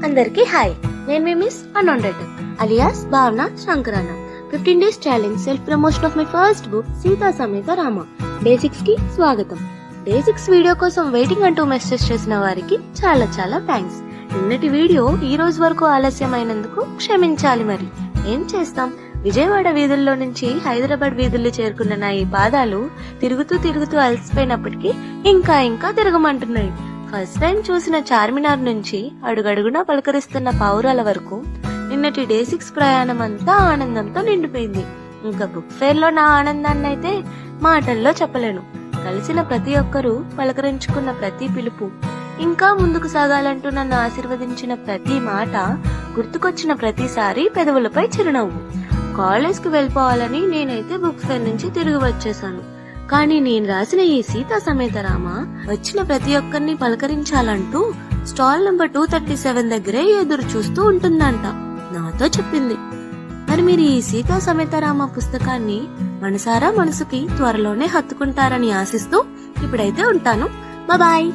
అందరికి హాయ్, నేను మీ miss unwanted alias భావన శంకరాన. 15 days challenge self promotion of my first book Sita Sametha Rama. Basics కి స్వాగతం. బేసిక్స్ వీడియో కోసం వెయిటింగ్ అంటూ మెసేజ్ చేసిన వారికి చాలా చాలా థ్యాంక్స్. నిన్నటి వీడియో ఈ రోజు వరకు ఆలస్యమైనందుకు క్షమించాలి. మరి ఏం చేస్తాం, విజయవాడ వీధుల్లో నుంచి హైదరాబాద్ వీధుల్లో చేరుకున్న నా ఈ పాదాలు తిరుగుతూ తిరుగుతూ అలసిపోయినప్పటికీ ఇంకా ఇంకా తిరగమంటున్నాయి. ఫస్ట్ టైం చూసిన చార్మినార్ నుంచి అడుగడుగునా పలకరిస్తున్న పావురాల వరకు నిన్నటి డే 6 ప్రయాణం అంతా ఆనందంతో నిండిపోయింది. ఇంకా బుక్ ఫేర్ లో నా ఆనందాన్ని అయితే మాటల్లో చెప్పలేను. కలిసిన ప్రతి ఒక్కరూ పలకరించుకున్న ప్రతి పిలుపు, ఇంకా ముందుకు సాగాలంటూ నన్ను ఆశీర్వదించిన ప్రతి మాట, గుర్తుకొచ్చిన ప్రతిసారి పెదవులపై చిరునవ్వు. కాలేజ్ కి వెళ్ళిపోవాలని నేనైతే బుక్ ఫేర్ నుంచి తిరిగి వచ్చేసాను. కానీ నేను రాసిన ఈ సీతా సమేత రామ వచ్చిన ప్రతి ఒక్కరిని పలకరించాలంటూ స్టాల్ నెంబర్ 237 దగ్గరే ఎదురు చూస్తూ ఉంటుందంట నాతో చెప్పింది. మరి మీరు ఈ సీతా సమేత రామ పుస్తకాన్ని మనసారా మనసుకి త్వరలోనే హత్తుకుంటారని ఆశిస్తూ ఇప్పుడైతే ఉంటాను. బాయ్.